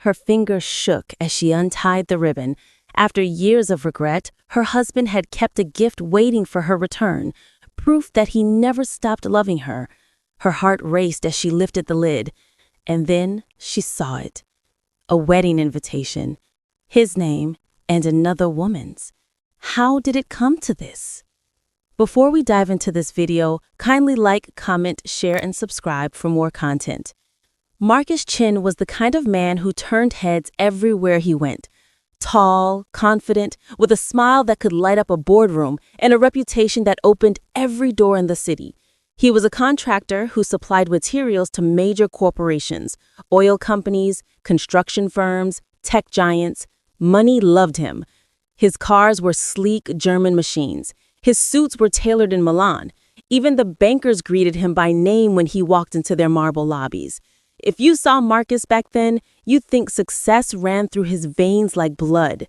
Her fingers shook as she untied the ribbon. After years of regret, her husband had kept a gift waiting for her return, proof that he never stopped loving her. Her heart raced as she lifted the lid, and then she saw it. A wedding invitation, his name and another woman's. How did it come to this? Before we dive into this video, kindly like, comment, share, and subscribe for more content. Marcus Chin was the kind of man who turned heads everywhere he went. Tall, confident, with a smile that could light up a boardroom and a reputation that opened every door in the city. He was a contractor who supplied materials to major corporations, oil companies, construction firms, tech giants. Money loved him. His cars were sleek German machines. His suits were tailored in Milan. Even the bankers greeted him by name when he walked into their marble lobbies. If you saw Marcus back then, you'd think success ran through his veins like blood.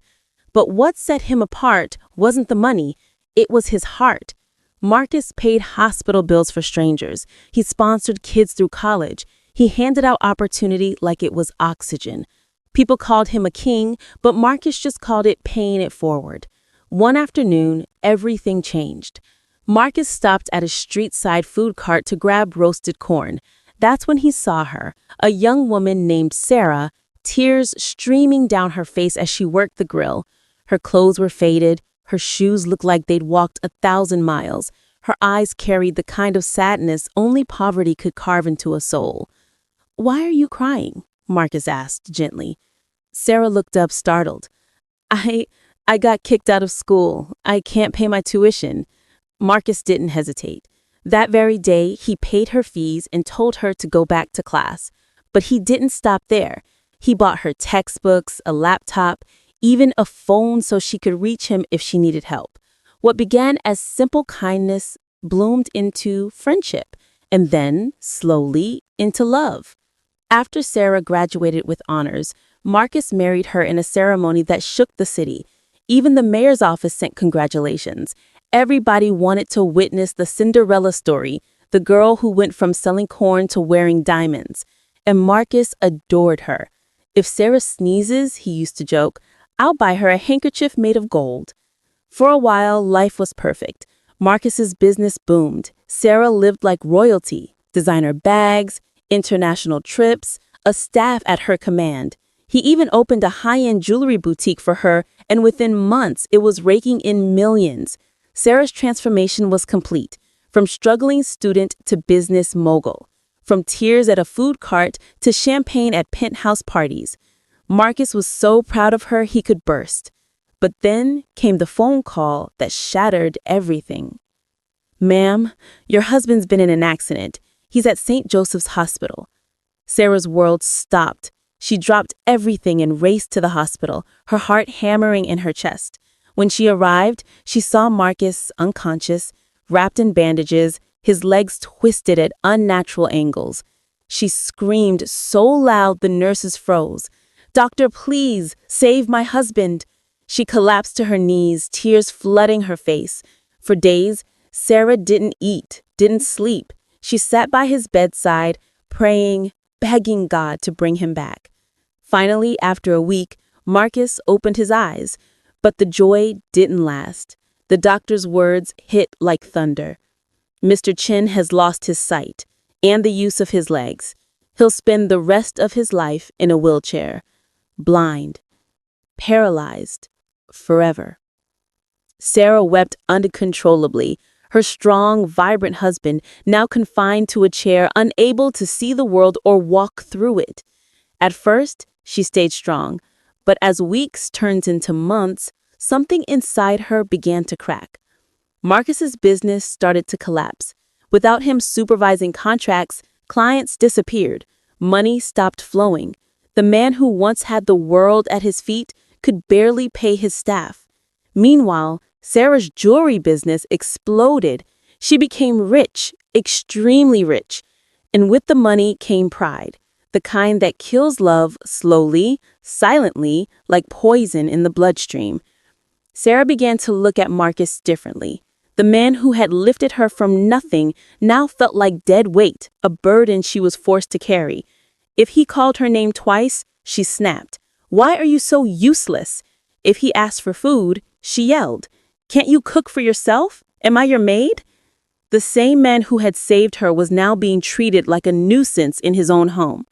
But what set him apart wasn't the money, it was his heart. Marcus paid hospital bills for strangers. He sponsored kids through college. He handed out opportunity like it was oxygen. People called him a king, but Marcus just called it paying it forward. One afternoon, everything changed. Marcus stopped at a street-side food cart to grab roasted corn. That's when he saw her, a young woman named Sarah, tears streaming down her face as she worked the grill. Her clothes were faded, her shoes looked like they'd walked 1,000 miles. Her eyes carried the kind of sadness only poverty could carve into a soul. "Why are you crying?" Marcus asked gently. Sarah looked up startled. I got kicked out of school. I can't pay my tuition." Marcus didn't hesitate. That very day, he paid her fees and told her to go back to class. But he didn't stop there. He bought her textbooks, a laptop, even a phone so she could reach him if she needed help. What began as simple kindness bloomed into friendship, and then, slowly, into love. After Sarah graduated with honors, Marcus married her in a ceremony that shook the city. Even the mayor's office sent congratulations. Everybody wanted to witness the Cinderella story, the girl who went from selling corn to wearing diamonds. And Marcus adored her. "If Sarah sneezes," he used to joke, "I'll buy her a handkerchief made of gold." For a while, life was perfect. Marcus's business boomed. Sarah lived like royalty, designer bags, international trips, a staff at her command. He even opened a high-end jewelry boutique for her, and within months, it was raking in millions. Sarah's transformation was complete, from struggling student to business mogul, from tears at a food cart to champagne at penthouse parties. Marcus was so proud of her he could burst. But then came the phone call that shattered everything. "Ma'am, your husband's been in an accident. He's at St. Joseph's Hospital." Sarah's world stopped. She dropped everything and raced to the hospital, her heart hammering in her chest. When she arrived, she saw Marcus unconscious, wrapped in bandages, his legs twisted at unnatural angles. She screamed so loud the nurses froze. "Doctor, please, save my husband." She collapsed to her knees, tears flooding her face. For days, Sarah didn't eat, didn't sleep. She sat by his bedside, praying, begging God to bring him back. Finally, after a week, Marcus opened his eyes. But the joy didn't last. The doctor's words hit like thunder. "Mr. Chin has lost his sight and the use of his legs. He'll spend the rest of his life in a wheelchair, blind, paralyzed, forever." Sarah wept uncontrollably. Her strong, vibrant husband, now confined to a chair, unable to see the world or walk through it. At first, she stayed strong. But as weeks turned into months, something inside her began to crack. Marcus's business started to collapse. Without him supervising contracts, clients disappeared. Money stopped flowing. The man who once had the world at his feet could barely pay his staff. Meanwhile, Sarah's jewelry business exploded. She became rich, extremely rich. And with the money came pride. The kind that kills love slowly, silently, like poison in the bloodstream. Sarah began to look at Marcus differently. The man who had lifted her from nothing now felt like dead weight, a burden she was forced to carry. If he called her name twice, she snapped. "Why are you so useless?" If he asked for food, she yelled, "Can't you cook for yourself? Am I your maid?" The same man who had saved her was now being treated like a nuisance in his own home.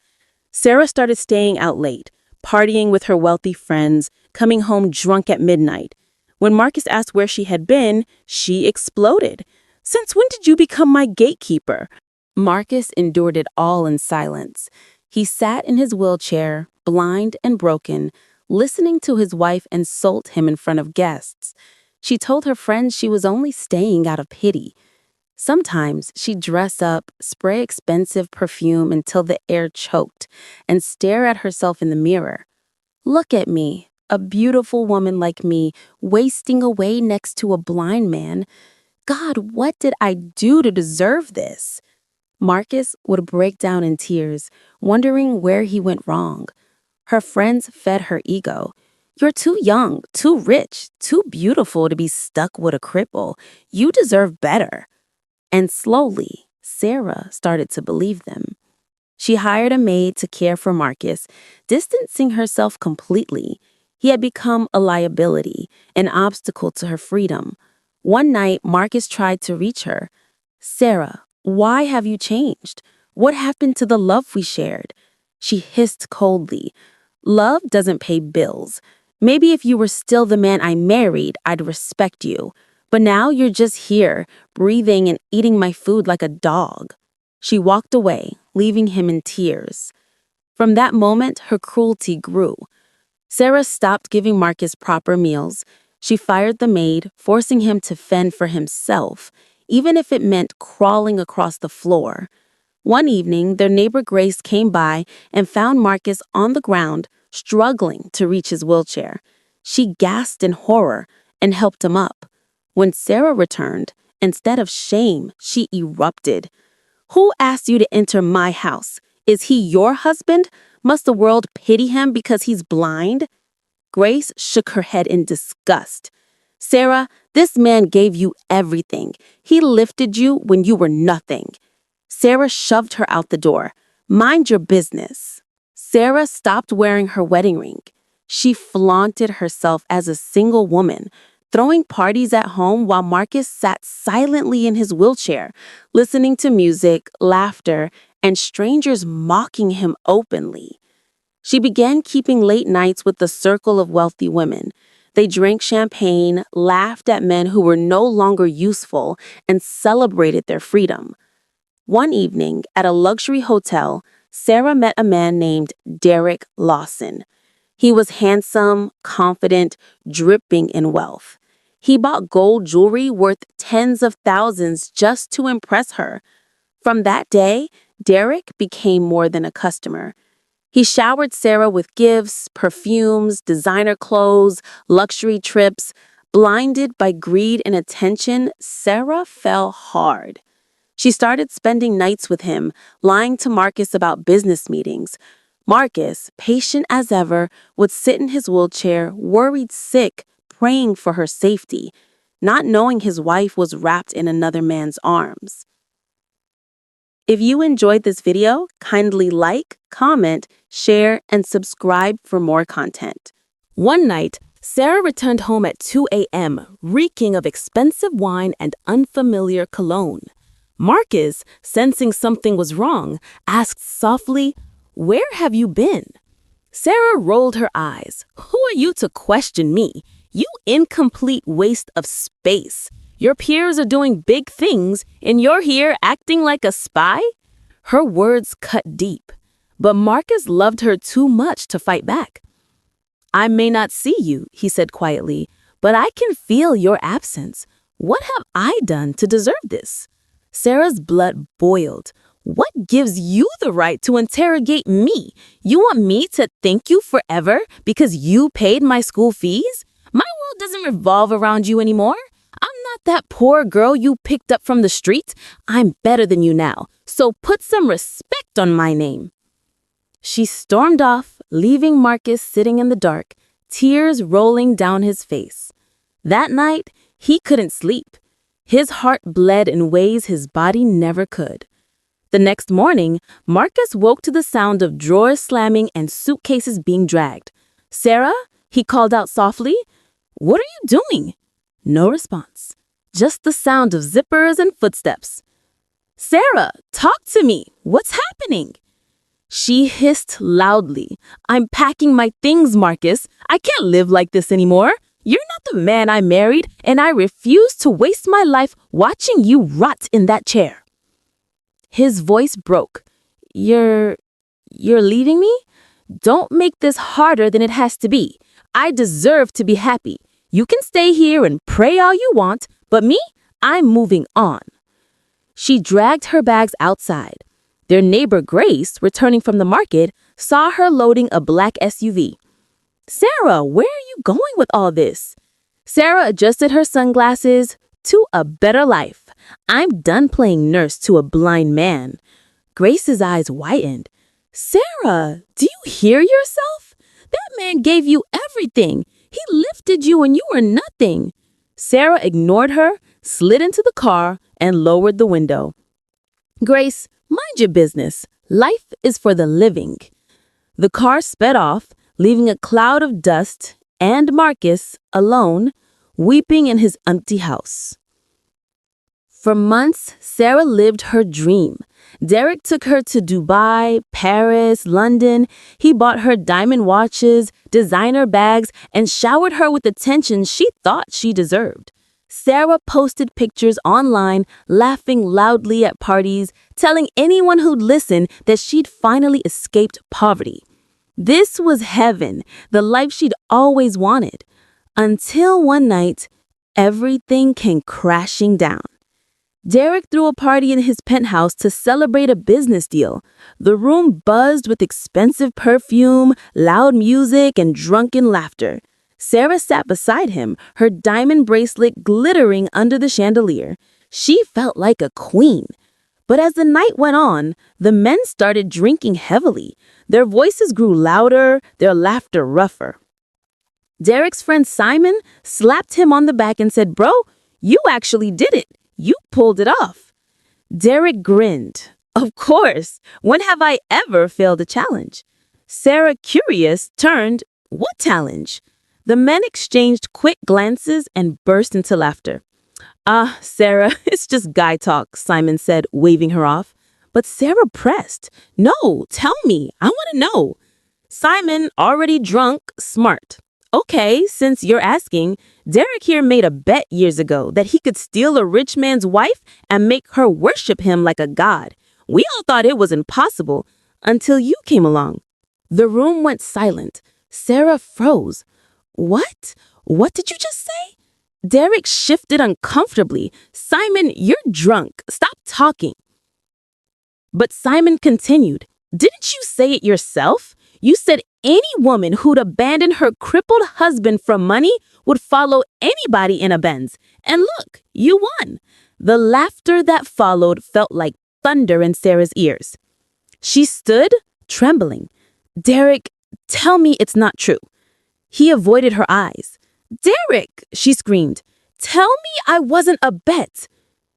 Sarah started staying out late, partying with her wealthy friends, coming home drunk at midnight. When Marcus asked where she had been, she exploded. "Since when did you become my gatekeeper?" Marcus endured it all in silence. He sat in his wheelchair, blind and broken, listening to his wife insult him in front of guests. She told her friends she was only staying out of pity. Sometimes she'd dress up, spray expensive perfume until the air choked, and stare at herself in the mirror. "Look at me, a beautiful woman like me, wasting away next to a blind man. God, what did I do to deserve this?" Marcus would break down in tears, wondering where he went wrong. Her friends fed her ego. "You're too young, too rich, too beautiful to be stuck with a cripple. You deserve better." And slowly, Sarah started to believe them. She hired a maid to care for Marcus, distancing herself completely. He had become a liability, an obstacle to her freedom. One night, Marcus tried to reach her. "Sarah, why have you changed? What happened to the love we shared?" She hissed coldly. "Love doesn't pay bills. Maybe if you were still the man I married, I'd respect you. But now you're just here, breathing and eating my food like a dog." She walked away, leaving him in tears. From that moment, her cruelty grew. Sarah stopped giving Marcus proper meals. She fired the maid, forcing him to fend for himself, even if it meant crawling across the floor. One evening, their neighbor Grace came by and found Marcus on the ground, struggling to reach his wheelchair. She gasped in horror and helped him up. When Sarah returned, instead of shame, she erupted. "Who asked you to enter my house? Is he your husband? Must the world pity him because he's blind?" Grace shook her head in disgust. "Sarah, this man gave you everything. He lifted you when you were nothing." Sarah shoved her out the door. "Mind your business." Sarah stopped wearing her wedding ring. She flaunted herself as a single woman, throwing parties at home while Marcus sat silently in his wheelchair, listening to music, laughter, and strangers mocking him openly. She began keeping late nights with the circle of wealthy women. They drank champagne, laughed at men who were no longer useful, and celebrated their freedom. One evening, at a luxury hotel, Sarah met a man named Derek Lawson. He was handsome, confident, dripping in wealth. He bought gold jewelry worth tens of thousands just to impress her. From that day, Derek became more than a customer. He showered Sarah with gifts, perfumes, designer clothes, luxury trips. Blinded by greed and attention, Sarah fell hard. She started spending nights with him, lying to Marcus about business meetings. Marcus, patient as ever, would sit in his wheelchair, worried sick, praying for her safety, not knowing his wife was wrapped in another man's arms. If you enjoyed this video, kindly like, comment, share, and subscribe for more content. One night, Sarah returned home at 2 a.m., reeking of expensive wine and unfamiliar cologne. Marcus, sensing something was wrong, asked softly, "Where have you been?" Sarah rolled her eyes. "Who are you to question me? You incomplete waste of space. Your peers are doing big things, and you're here acting like a spy?" Her words cut deep, but Marcus loved her too much to fight back. "I may not see you," he said quietly, "but I can feel your absence. What have I done to deserve this?" Sarah's blood boiled. "What gives you the right to interrogate me? You want me to thank you forever because you paid my school fees? My world doesn't revolve around you anymore. I'm not that poor girl you picked up from the street. I'm better than you now, so put some respect on my name." She stormed off, leaving Marcus sitting in the dark, tears rolling down his face. That night, he couldn't sleep. His heart bled in ways his body never could. The next morning, Marcus woke to the sound of drawers slamming and suitcases being dragged. "Sarah?" he called out softly. "What are you doing?" No response, just the sound of zippers and footsteps. "Sarah, talk to me. What's happening?" She hissed loudly. "I'm packing my things, Marcus. I can't live like this anymore. You're not the man I married, and I refuse to waste my life watching you rot in that chair." His voice broke. You're leaving me? Don't make this harder than it has to be. I deserve to be happy. You can stay here and pray all you want, but me, I'm moving on." She dragged her bags outside. Their neighbor Grace, returning from the market, saw her loading a black SUV. "Sarah, where are you going with all this?" Sarah adjusted her sunglasses. "To a better life. I'm done playing nurse to a blind man." Grace's eyes widened. "Sarah, do you hear yourself? That man gave you everything. He lifted you when you were nothing." Sarah ignored her, slid into the car, and lowered the window. "Grace, mind your business. Life is for the living." The car sped off, leaving a cloud of dust and Marcus alone, weeping in his empty house. For months, Sarah lived her dream. Derek took her to Dubai, Paris, London. He bought her diamond watches, designer bags, and showered her with attention she thought she deserved. Sarah posted pictures online, laughing loudly at parties, telling anyone who'd listen that she'd finally escaped poverty. This was heaven, the life she'd always wanted. Until one night, everything came crashing down. Derek threw a party in his penthouse to celebrate a business deal. The room buzzed with expensive perfume, loud music, and drunken laughter. Sarah sat beside him, her diamond bracelet glittering under the chandelier. She felt like a queen. But as the night went on, the men started drinking heavily. Their voices grew louder, their laughter rougher. Derek's friend Simon slapped him on the back and said, "Bro, you actually did it. You pulled it off." Derek grinned. "Of course. When have I ever failed a challenge?" Sarah, curious, turned, "What challenge?" The men exchanged quick glances and burst into laughter. "Ah, Sarah, it's just guy talk," Simon said, waving her off. But Sarah pressed. "No, tell me. I want to know." Simon, already drunk, smart. "Okay, since you're asking, Derek here made a bet years ago that he could steal a rich man's wife and make her worship him like a god. We all thought it was impossible until you came along." The room went silent. Sarah froze. "What? What did you just say?" Derek shifted uncomfortably. "Simon, you're drunk. Stop talking." But Simon continued. "Didn't you say it yourself? You said any woman who'd abandon her crippled husband for money would follow anybody in a Benz. And look, you won." The laughter that followed felt like thunder in Sarah's ears. She stood, trembling. "Derek, tell me it's not true." He avoided her eyes. "Derek," she screamed, "tell me I wasn't a bet."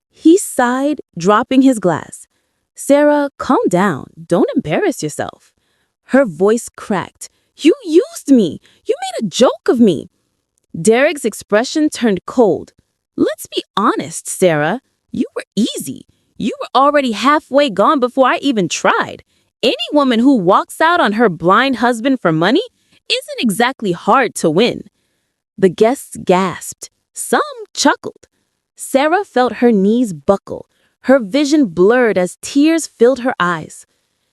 He sighed, dropping his glass. "Sarah, calm down. Don't embarrass yourself." Her voice cracked. "You used me. You made a joke of me." Derek's expression turned cold. "Let's be honest, Sarah. You were easy. You were already halfway gone before I even tried. Any woman who walks out on her blind husband for money isn't exactly hard to win." The guests gasped. Some chuckled. Sarah felt her knees buckle. Her vision blurred as tears filled her eyes.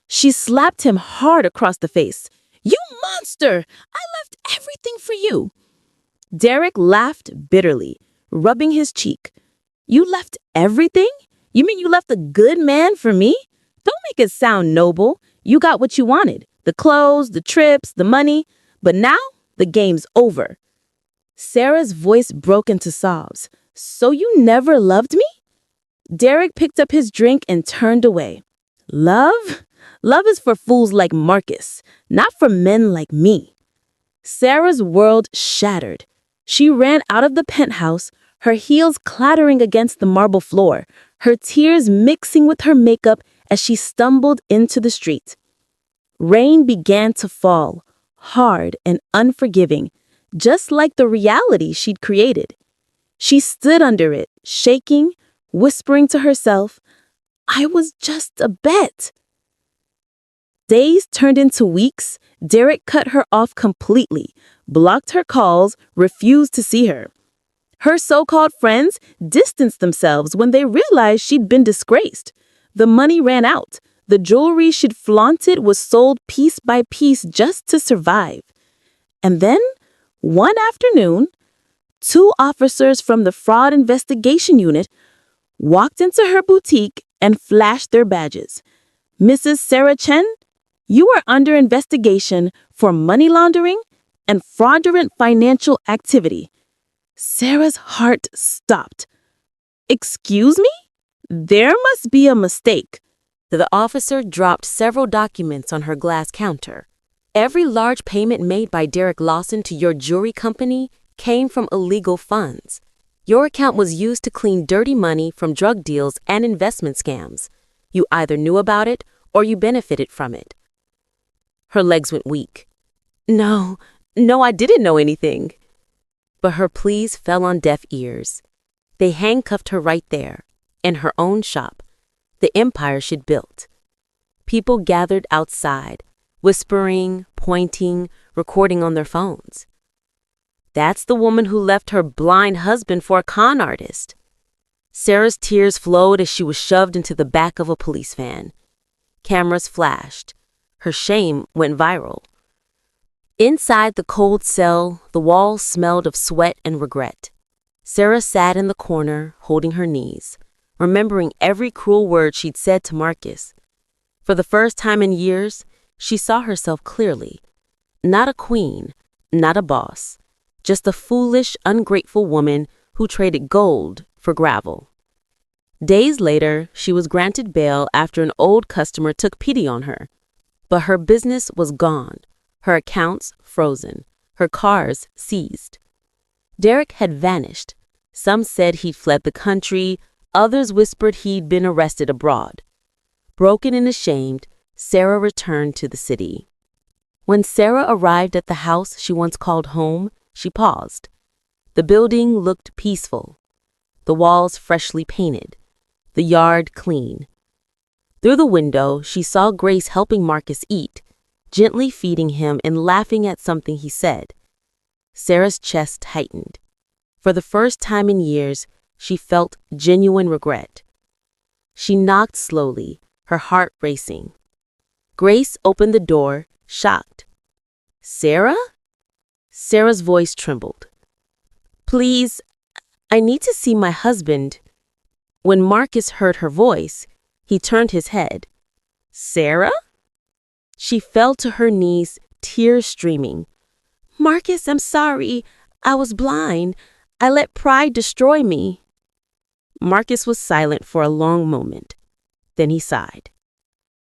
She slapped him hard across the face. "You monster! I left everything for you." Derek laughed bitterly, rubbing his cheek. "You left everything? You mean you left a good man for me? Don't make it sound noble. You got what you wanted. The clothes, the trips, the money. But now, the game's over." Sarah's voice broke into sobs. "So you never loved me?" Derek picked up his drink and turned away. "Love? Love is for fools like Marcus, not for men like me." Sarah's world shattered. She ran out of the penthouse, her heels clattering against the marble floor, her tears mixing with her makeup as she stumbled into the street. Rain began to fall, hard and unforgiving, just like the reality she'd created. She stood under it, shaking, whispering to herself, "I was just a bet." Days turned into weeks. Derek cut her off completely, blocked her calls, refused to see her. Her so-called friends distanced themselves when they realized she'd been disgraced. The money ran out. The jewelry she'd flaunted was sold piece by piece just to survive. And then, one afternoon, two officers from the fraud investigation unit walked into her boutique and flashed their badges. "Mrs. Sarah Chen, you are under investigation for money laundering and fraudulent financial activity." Sarah's heart stopped. "Excuse me? There must be a mistake." The officer dropped several documents on her glass counter. "Every large payment made by Derek Lawson to your jewelry company came from illegal funds. Your account was used to clean dirty money from drug deals and investment scams. You either knew about it or you benefited from it." Her legs went weak. No, I didn't know anything." But her pleas fell on deaf ears. They handcuffed her right there, in her own shop, the empire she'd built. People gathered outside, whispering, pointing, recording on their phones. "That's the woman who left her blind husband for a con artist." Sarah's tears flowed as she was shoved into the back of a police van. Cameras flashed. Her shame went viral. Inside the cold cell, the walls smelled of sweat and regret. Sarah sat in the corner, holding her knees, remembering every cruel word she'd said to Marcus. For the first time in years, she saw herself clearly. Not a queen, not a boss, just a foolish, ungrateful woman who traded gold for gravel. Days later, she was granted bail after an old customer took pity on her. But her business was gone, her accounts frozen, her cars seized. Derek had vanished. Some said he'd fled the country, others whispered he'd been arrested abroad. Broken and ashamed, Sarah returned to the city. When Sarah arrived at the house she once called home, she paused. The building looked peaceful, the walls freshly painted, the yard clean. Through the window, she saw Grace helping Marcus eat, gently feeding him and laughing at something he said. Sarah's chest tightened. For the first time in years, she felt genuine regret. She knocked slowly, her heart racing. Grace opened the door, shocked. "Sarah?" Sarah's voice trembled. "Please, I need to see my husband." When Marcus heard her voice, he turned his head. "Sarah?" She fell to her knees, tears streaming. "Marcus, I'm sorry. I was blind. I let pride destroy me." Marcus was silent for a long moment. Then he sighed.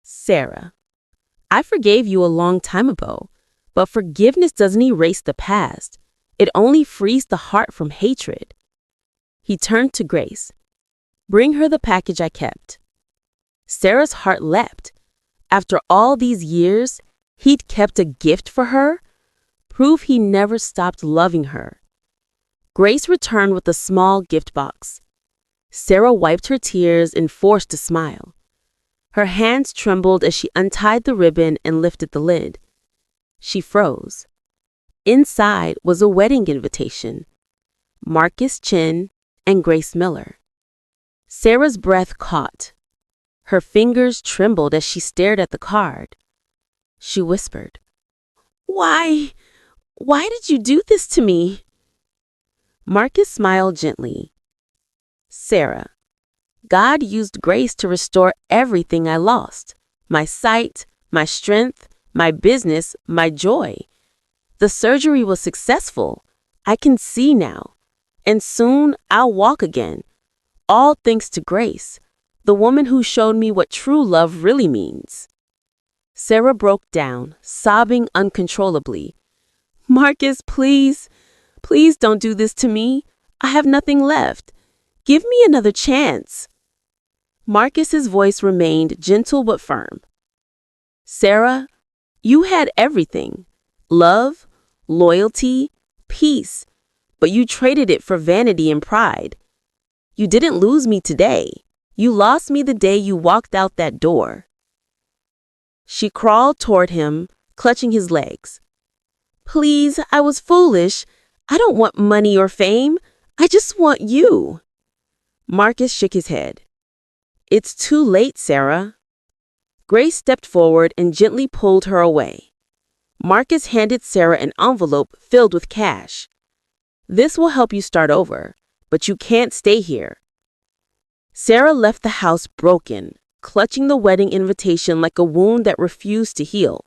"Sarah, I forgave you a long time ago, but forgiveness doesn't erase the past. It only frees the heart from hatred." He turned to Grace. "Bring her the package I kept." Sarah's heart leapt. After all these years, he'd kept a gift for her, proof he never stopped loving her. Grace returned with a small gift box. Sarah wiped her tears and forced a smile. Her hands trembled as she untied the ribbon and lifted the lid. She froze. Inside was a wedding invitation. Marcus Chen and Grace Miller. Sarah's breath caught. Her fingers trembled as she stared at the card. She whispered, Why did you do this to me?" Marcus smiled gently. "Sarah, God used grace to restore everything I lost. My sight, my strength, my business, my joy. The surgery was successful. I can see now. And soon I'll walk again. All thanks to Grace, the woman who showed me what true love really means." Sarah broke down, sobbing uncontrollably. "Marcus, please don't do this to me. I have nothing left. Give me another chance." Marcus's voice remained gentle but firm. Sarah, you had everything. Love, loyalty, peace, but you traded it for vanity and pride. You didn't lose me today. You lost me the day you walked out that door. She crawled toward him, clutching his legs. Please, I was foolish. I don't want money or fame. I just want you. Marcus shook his head. It's too late, Sarah. Grace stepped forward and gently pulled her away. Marcus handed Sarah an envelope filled with cash. This will help you start over, but you can't stay here. Sarah left the house broken, clutching the wedding invitation like a wound that refused to heal.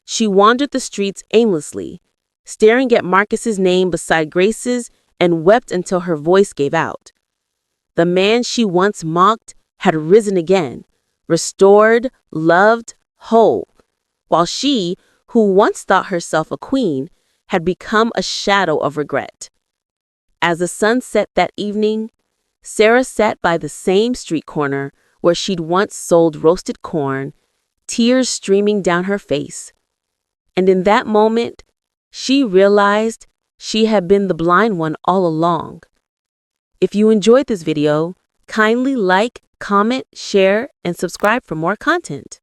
She wandered the streets aimlessly, staring at Marcus's name beside Grace's, and wept until her voice gave out. The man she once mocked had risen again, restored, loved, whole, while she, who once thought herself a queen, had become a shadow of regret. As the sun set that evening, Sarah sat by the same street corner where she'd once sold roasted corn, tears streaming down her face. And in that moment, she realized she had been the blind one all along. If you enjoyed this video, kindly like, comment, share, and subscribe for more content.